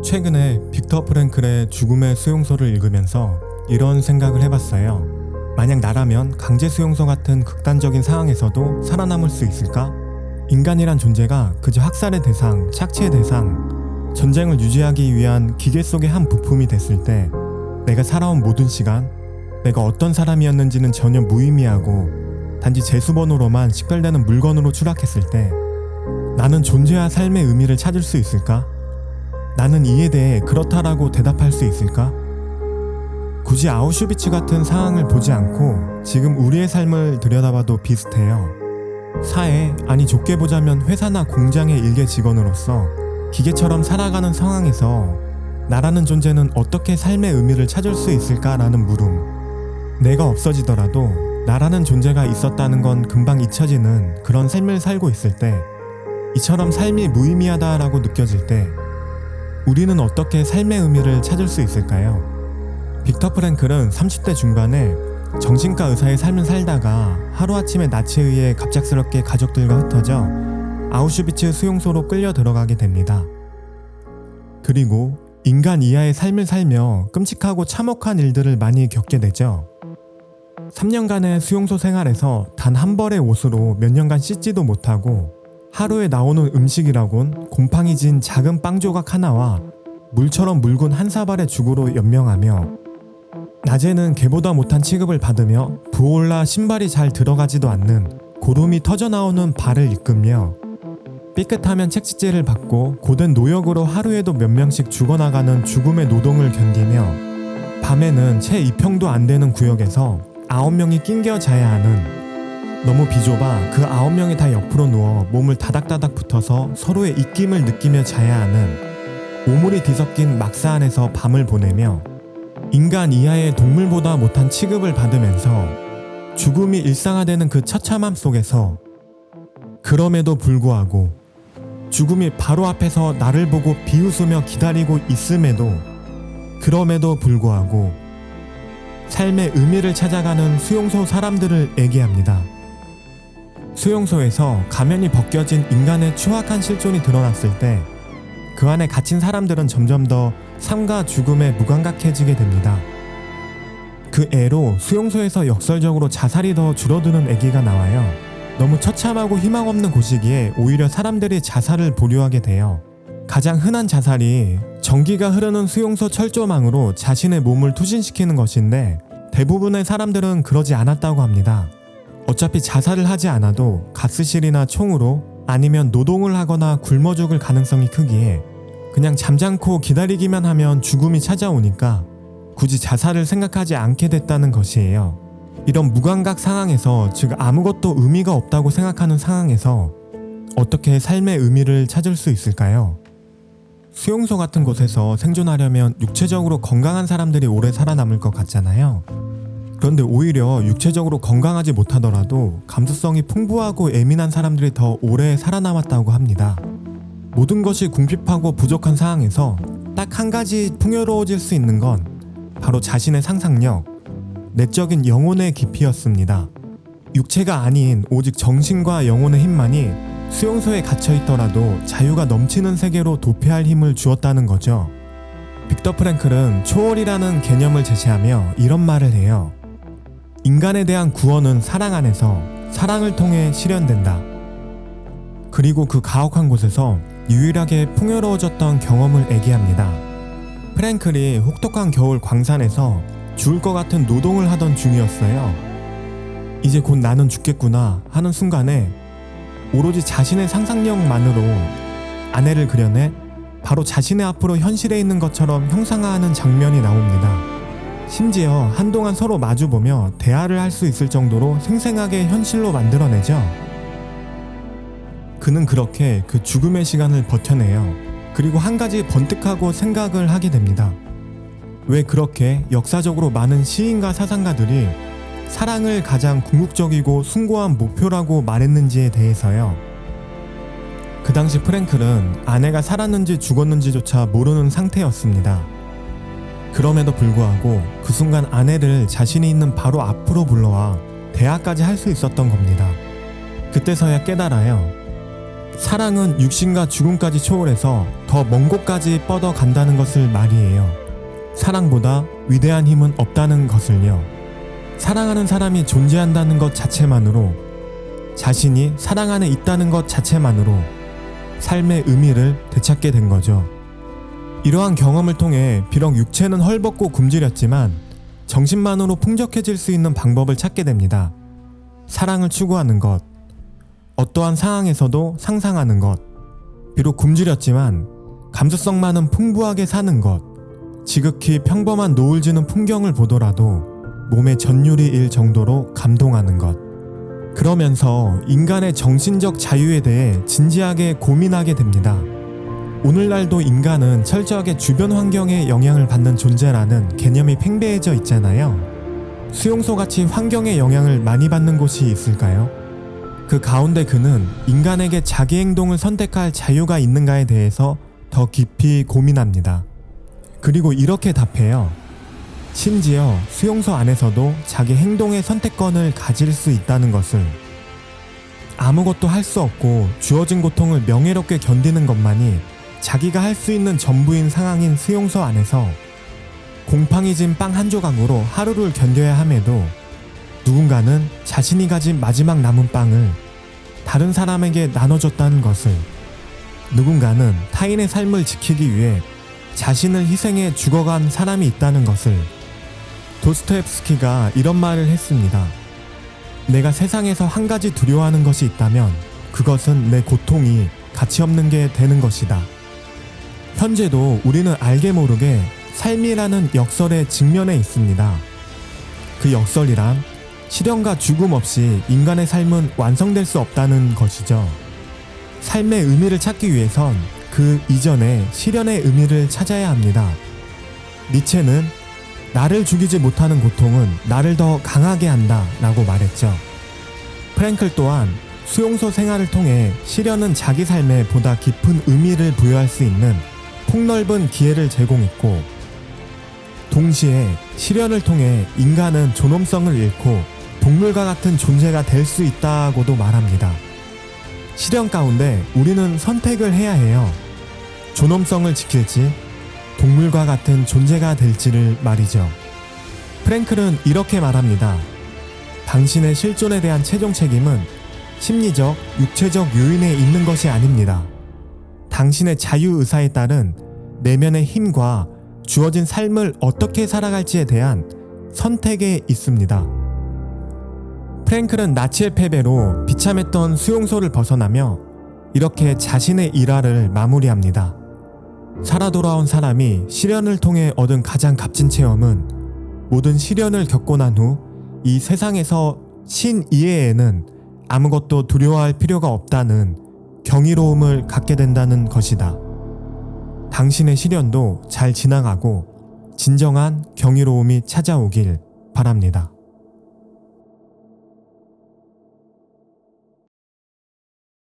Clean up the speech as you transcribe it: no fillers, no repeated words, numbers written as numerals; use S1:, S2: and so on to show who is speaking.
S1: 최근에 빅터 프랭클의 죽음의 수용소를 읽으면서 이런 생각을 해봤어요. 만약 나라면 강제 수용소 같은 극단적인 상황에서도 살아남을 수 있을까? 인간이란 존재가 그저 학살의 대상, 착취의 대상, 전쟁을 유지하기 위한 기계 속의 한 부품이 됐을 때 내가 살아온 모든 시간, 내가 어떤 사람이었는지는 전혀 무의미하고 단지 재수번호로만 식별되는 물건으로 추락했을 때 나는 존재와 삶의 의미를 찾을 수 있을까? 나는 이에 대해 그렇다라고 대답할 수 있을까? 굳이 아우슈비츠 같은 상황을 보지 않고 지금 우리의 삶을 들여다봐도 비슷해요. 사회, 아니 좁게 보자면 회사나 공장의 일개 직원으로서 기계처럼 살아가는 상황에서 나라는 존재는 어떻게 삶의 의미를 찾을 수 있을까라는 물음. 내가 없어지더라도 나라는 존재가 있었다는 건 금방 잊혀지는 그런 삶을 살고 있을 때, 이처럼 삶이 무의미하다라고 느껴질 때 우리는 어떻게 삶의 의미를 찾을 수 있을까요? 빅터 프랭클은 30대 중반에 정신과 의사의 삶을 살다가 하루아침에 나치에 의해 갑작스럽게 가족들과 흩어져 아우슈비츠 수용소로 끌려 들어가게 됩니다. 그리고 인간 이하의 삶을 살며 끔찍하고 참혹한 일들을 많이 겪게 되죠. 3년간의 수용소 생활에서 단 한 벌의 옷으로 몇 년간 씻지도 못하고 하루에 나오는 음식이라곤 곰팡이 진 작은 빵 조각 하나와 물처럼 묽은 한 사발의 죽으로 연명하며 낮에는 개보다 못한 취급을 받으며 부올라 신발이 잘 들어가지도 않는 고름이 터져나오는 발을 이끌며 삐끗하면 책찍질을 받고 고된 노역으로 하루에도 몇 명씩 죽어나가는 죽음의 노동을 견디며 밤에는 채 2평도 안 되는 구역에서 9명이 낑겨 자야 하는, 너무 비좁아 그 9명이 다 옆으로 누워 몸을 다닥다닥 붙어서 서로의 입김을 느끼며 자야 하는 오물이 뒤섞인 막사 안에서 밤을 보내며 인간 이하의 동물보다 못한 취급을 받으면서 죽음이 일상화되는 그 처참함 속에서 그럼에도 불구하고 죽음이 바로 앞에서 나를 보고 비웃으며 기다리고 있음에도 그럼에도 불구하고 삶의 의미를 찾아가는 수용소 사람들을 얘기합니다. 수용소에서 가면이 벗겨진 인간의 추악한 실존이 드러났을 때 그 안에 갇힌 사람들은 점점 더 삶과 죽음에 무감각해지게 됩니다. 그 애로 수용소에서 역설적으로 자살이 더 줄어드는 얘기가 나와요. 너무 처참하고 희망 없는 곳이기에 오히려 사람들이 자살을 보류하게 돼요. 가장 흔한 자살이 전기가 흐르는 수용소 철조망으로 자신의 몸을 투신시키는 것인데 대부분의 사람들은 그러지 않았다고 합니다. 어차피 자살을 하지 않아도 가스실이나 총으로 아니면 노동을 하거나 굶어 죽을 가능성이 크기에 그냥 잠잠고 기다리기만 하면 죽음이 찾아오니까 굳이 자살을 생각하지 않게 됐다는 것이에요. 이런 무감각 상황에서, 즉 아무것도 의미가 없다고 생각하는 상황에서 어떻게 삶의 의미를 찾을 수 있을까요? 수용소 같은 곳에서 생존하려면 육체적으로 건강한 사람들이 오래 살아남을 것 같잖아요. 그런데 오히려 육체적으로 건강하지 못하더라도 감수성이 풍부하고 예민한 사람들이 더 오래 살아남았다고 합니다. 모든 것이 궁핍하고 부족한 상황에서 딱 한 가지 풍요로워질 수 있는 건 바로 자신의 상상력, 내적인 영혼의 깊이였습니다. 육체가 아닌 오직 정신과 영혼의 힘만이 수용소에 갇혀있더라도 자유가 넘치는 세계로 도피할 힘을 주었다는 거죠. 빅터 프랭클은 초월이라는 개념을 제시하며 이런 말을 해요. 인간에 대한 구원은 사랑 안에서 사랑을 통해 실현된다. 그리고 그 가혹한 곳에서 유일하게 풍요로워졌던 경험을 얘기합니다. 프랭클이 혹독한 겨울 광산에서 죽을 것 같은 노동을 하던 중이었어요. 이제 곧 나는 죽겠구나 하는 순간에 오로지 자신의 상상력만으로 아내를 그려내 바로 자신의 앞으로 현실에 있는 것처럼 형상화하는 장면이 나옵니다. 심지어 한동안 서로 마주보며 대화를 할 수 있을 정도로 생생하게 현실로 만들어내죠. 그는 그렇게 그 죽음의 시간을 버텨내요. 그리고 한 가지 번뜩하고 생각을 하게 됩니다. 왜 그렇게 역사적으로 많은 시인과 사상가들이 사랑을 가장 궁극적이고 숭고한 목표라고 말했는지에 대해서요. 그 당시 프랭클은 아내가 살았는지 죽었는지조차 모르는 상태였습니다. 그럼에도 불구하고 그 순간 아내를 자신이 있는 바로 앞으로 불러와 대화까지 할 수 있었던 겁니다. 그때서야 깨달아요. 사랑은 육신과 죽음까지 초월해서 더 먼 곳까지 뻗어 간다는 것을 말이에요. 사랑보다 위대한 힘은 없다는 것을요. 사랑하는 사람이 존재한다는 것 자체만으로, 자신이 사랑 안에 있다는 것 자체만으로 삶의 의미를 되찾게 된 거죠. 이러한 경험을 통해 비록 육체는 헐벗고 굶주렸지만 정신만으로 풍족해질 수 있는 방법을 찾게 됩니다. 사랑을 추구하는 것, 어떠한 상황에서도 상상하는 것, 비록 굶주렸지만 감수성 많은 풍부하게 사는 것, 지극히 평범한 노을 지는 풍경을 보더라도 몸에 전율이 일 정도로 감동하는 것. 그러면서 인간의 정신적 자유에 대해 진지하게 고민하게 됩니다. 오늘날도 인간은 철저하게 주변 환경에 영향을 받는 존재라는 개념이 팽배해져 있잖아요. 수용소같이 환경의 영향을 많이 받는 곳이 있을까요? 그 가운데 그는 인간에게 자기 행동을 선택할 자유가 있는가에 대해서 더 깊이 고민합니다. 그리고 이렇게 답해요. 심지어 수용소 안에서도 자기 행동의 선택권을 가질 수 있다는 것을. 아무것도 할 수 없고 주어진 고통을 명예롭게 견디는 것만이 자기가 할 수 있는 전부인 상황인 수용소 안에서 곰팡이 진 빵 한 조각으로 하루를 견뎌야 함에도 누군가는 자신이 가진 마지막 남은 빵을 다른 사람에게 나눠줬다는 것을, 누군가는 타인의 삶을 지키기 위해 자신을 희생해 죽어간 사람이 있다는 것을. 도스토옙스키가 이런 말을 했습니다. 내가 세상에서 한 가지 두려워하는 것이 있다면 그것은 내 고통이 가치없는 게 되는 것이다. 현재도 우리는 알게 모르게 삶이라는 역설의 직면에 있습니다. 그 역설이란 시련과 죽음 없이 인간의 삶은 완성될 수 없다는 것이죠. 삶의 의미를 찾기 위해선 그 이전에 시련의 의미를 찾아야 합니다. 니체는 나를 죽이지 못하는 고통은 나를 더 강하게 한다 라고 말했죠. 프랭클 또한 수용소 생활을 통해 시련은 자기 삶에 보다 깊은 의미를 부여할 수 있는 폭넓은 기회를 제공했고, 동시에 시련을 통해 인간은 존엄성을 잃고 동물과 같은 존재가 될 수 있다고도 말합니다. 시련 가운데 우리는 선택을 해야 해요. 존엄성을 지킬지 동물과 같은 존재가 될지를 말이죠. 프랭클은 이렇게 말합니다. 당신의 실존에 대한 최종 책임은 심리적, 육체적 요인에 있는 것이 아닙니다. 당신의 자유의사에 따른 내면의 힘과 주어진 삶을 어떻게 살아갈지에 대한 선택에 있습니다. 프랭클은 나치의 패배로 비참했던 수용소를 벗어나며 이렇게 자신의 일화를 마무리합니다. 살아 돌아온 사람이 시련을 통해 얻은 가장 값진 체험은 모든 시련을 겪고 난 후 이 세상에서 신이해에는 아무것도 두려워할 필요가 없다는 경이로움을 갖게 된다는 것이다. 당신의 시련도 잘 지나가고 진정한 경이로움이 찾아오길 바랍니다.